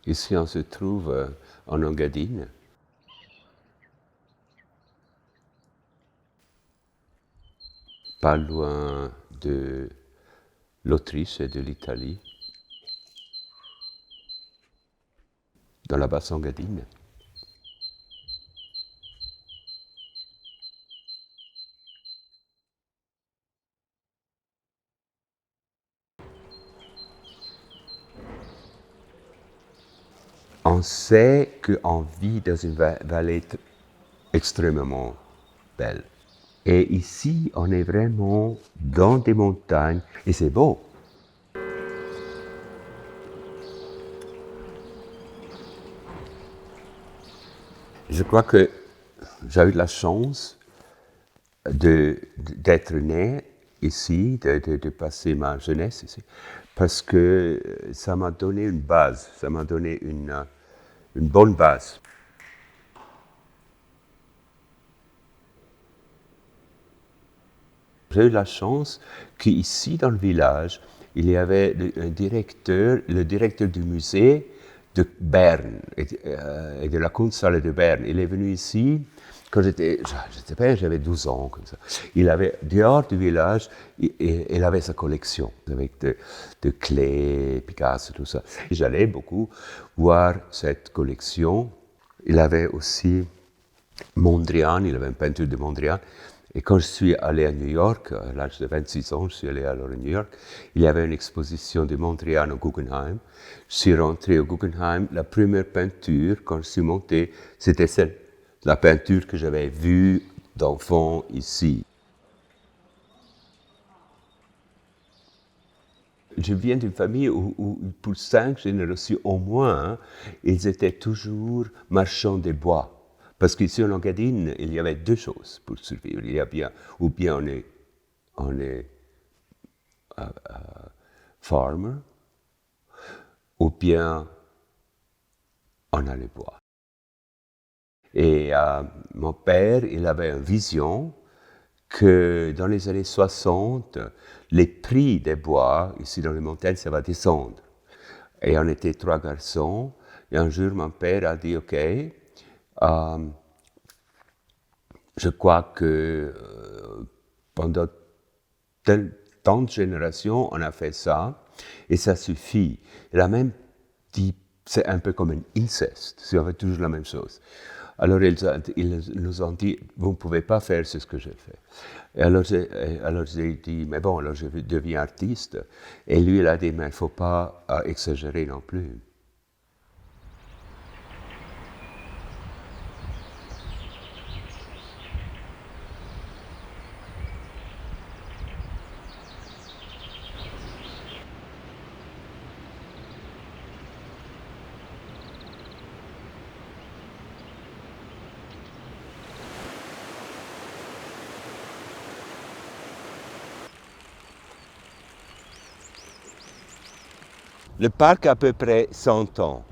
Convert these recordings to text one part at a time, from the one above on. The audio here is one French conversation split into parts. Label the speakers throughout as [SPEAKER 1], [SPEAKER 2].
[SPEAKER 1] Ici, on se trouve en Engadine. Pas loin de l'Autriche et de l'Italie, dans la basse Engadine. On sait qu'on vit dans une vallée extrêmement belle. Et ici, on est vraiment dans des montagnes et c'est beau. Je crois que j'ai eu la chance d'être né ici, de passer ma jeunesse ici, parce que ça m'a donné une base, ça m'a donné une bonne base. J'ai eu la chance qu'ici, dans le village, il y avait le directeur du musée de Berne et de la Kunsthalle de Berne. Il est venu ici quand je sais pas, j'avais 12 ans, comme ça. Il avait, dehors du village, il avait sa collection avec de clés, Picasso, tout ça. Et j'allais beaucoup voir cette collection. Il avait aussi Mondrian, il avait une peinture de Mondrian. Et quand je suis allé à New York, à l'âge de 26 ans, je suis allé alors à New York, il y avait une exposition de Mondrian au Guggenheim. Je suis rentré au Guggenheim, la première peinture, quand je suis monté, c'était celle, la peinture que j'avais vue d'enfant ici. Je viens d'une famille où pour 5 générations au moins, ils étaient toujours marchands des bois. Parce qu'ici en Engadine, il y avait deux choses pour survivre. Il y a bien, ou bien on est farmer, ou bien on a le bois. Et mon père, il avait une vision que dans les années 60, les prix des bois, ici dans les montagnes, ça va descendre. Et on était 3 garçons, et un jour mon père a dit, OK, je crois que pendant tant de générations, on a fait ça, et ça suffit. Il a même dit, c'est un peu comme un inceste, si on fait toujours la même chose. Alors ils nous ont dit, vous ne pouvez pas faire ce que j'ai fait. Et alors j'ai dit, mais bon, alors je deviens artiste. Et lui, il a dit, mais il ne faut pas exagérer non plus. Le parc a à peu près 100 ans.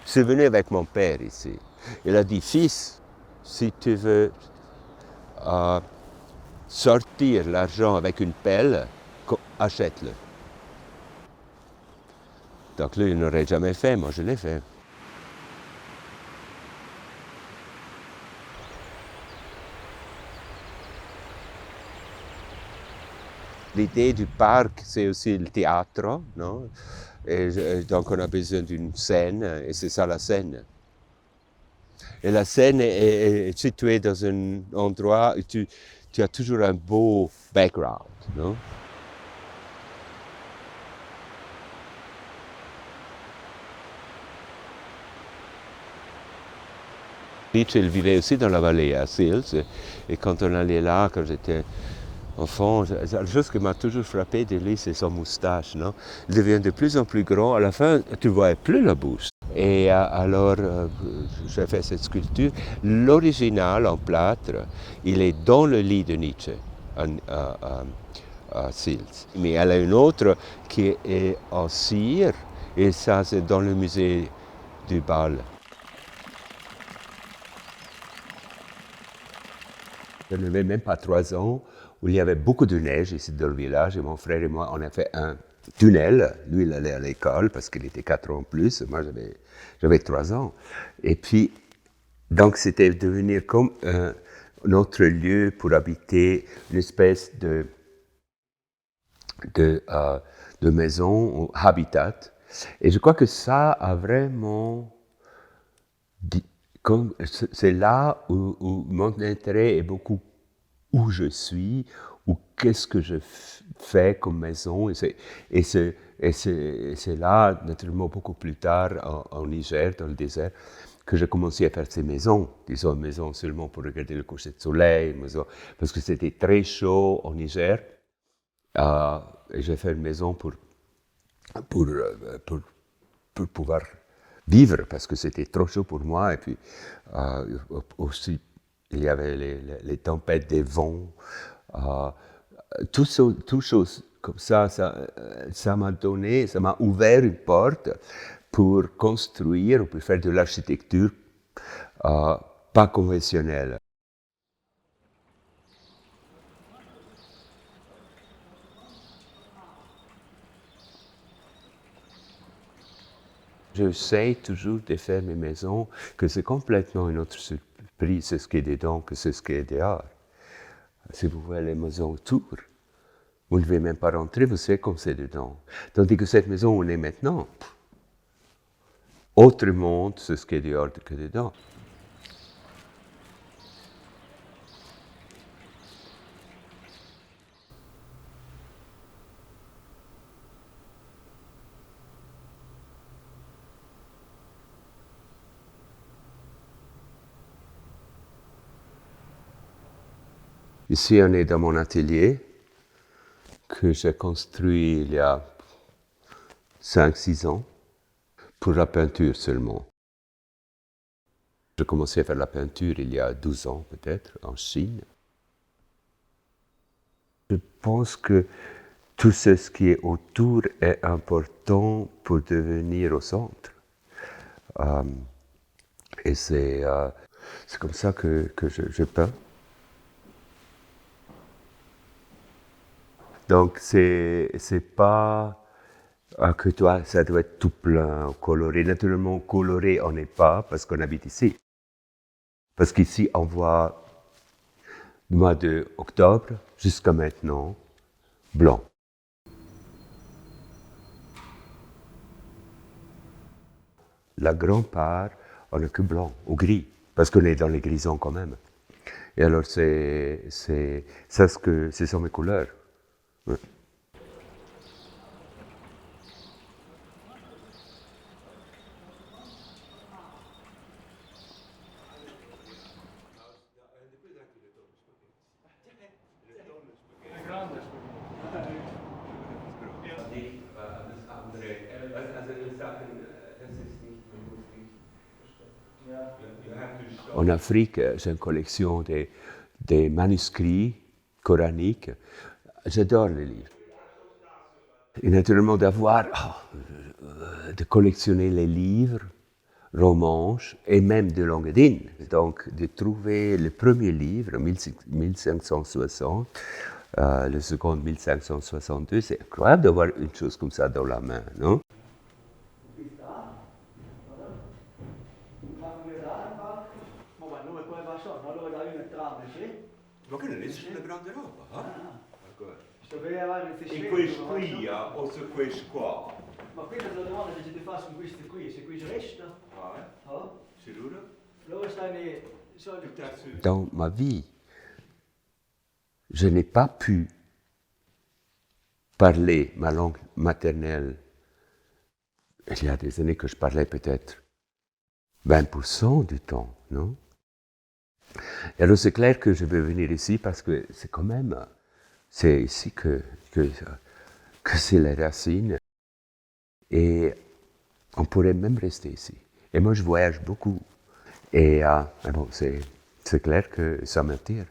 [SPEAKER 1] Je suis venu avec mon père ici. Il a dit, fils, si tu veux sortir l'argent avec une pelle, achète-le. Donc lui, il n'aurait jamais fait, moi je l'ai fait. L'idée du parc, c'est aussi le théâtre, non? Et donc on a besoin d'une scène, et c'est ça la scène. Et la scène est située dans un endroit où tu as toujours un beau background, non? Nietzsche, il vivait aussi dans la vallée, à Sils, et quand on allait là, quand j'étais enfant, la chose qui m'a toujours frappé de lui, c'est son moustache, non? Il devient de plus en plus grand, à la fin, tu ne voyais plus la bouche. Et alors, j'ai fait cette sculpture. L'original en plâtre, il est dans le lit de Nietzsche, à Sils. Mais elle a une autre qui est en cire, et ça, c'est dans le musée du Bâle. Je n'avais même pas 3 ans, où il y avait beaucoup de neige ici dans le village, et mon frère et moi, on a fait un tunnel. Lui, il allait à l'école parce qu'il était 4 ans plus. Moi, j'avais 3 ans. Et puis, donc, c'était devenir comme un autre lieu pour habiter, une espèce de maison, ou habitat. Et je crois que ça a vraiment... C'est là où mon intérêt est beaucoup où je suis, ou qu'est-ce que je fais comme maison. Et c'est là, naturellement, beaucoup plus tard, en Niger, dans le désert, que j'ai commencé à faire ces maisons. Disons, une maison seulement pour regarder le coucher de soleil, parce que c'était très chaud en Niger. Et j'ai fait une maison pour, pour pouvoir vivre, parce que c'était trop chaud pour moi. Et puis, aussi, il y avait les tempêtes des vents. Tout chose comme ça m'a donné, ça m'a ouvert une porte pour construire ou pour faire de l'architecture pas conventionnelle. J'essaie toujours de faire mes maisons que c'est complètement une autre surprise, c'est ce qui est dedans que c'est ce qui est dehors. Si vous voyez les maisons autour, vous ne devez même pas rentrer, vous savez comme c'est dedans. Tandis que cette maison où on est maintenant, autre monde, c'est ce qui est dehors que dedans. Ici, on est dans mon atelier que j'ai construit il y a 5-6 ans pour la peinture seulement. J'ai commencé à faire la peinture il y a 12 ans peut-être, en Chine. Je pense que tout ce qui est autour est important pour devenir au centre. Et c'est comme ça que je peins. Donc, c'est pas que toi, ça doit être tout plein, coloré. Naturellement, coloré, on n'est pas parce qu'on habite ici. Parce qu'ici, on voit du mois d'octobre jusqu'à maintenant, blanc. La grande part, on n'a que blanc ou gris, parce qu'on est dans les grisons quand même. Et alors, ce sont mes couleurs. Ouais. En Afrique, j'ai une collection des manuscrits coraniques. J'adore les livres. Et naturellement, de collectionner les livres, romances et même de Longuedine. Donc, de trouver le premier livre, 1560, le second 1562, c'est incroyable d'avoir une chose comme ça dans la main, non? Ma che non è una grande roba, in questo qui o su questo qua?
[SPEAKER 2] Ma questa è la domanda che ti faccio con questi qui, se qui resta.
[SPEAKER 1] Sicuro?
[SPEAKER 2] Loro stanno
[SPEAKER 1] Dans ma vie, je n'ai pas pu parler ma langue maternelle. Il y a des années que je parlais peut-être 20% du temps, non? Et alors c'est clair que je vais venir ici parce que c'est quand même, c'est ici que c'est les racines. Et on pourrait même rester ici. Et moi je voyage beaucoup. Et bon, c'est clair que ça m'attire.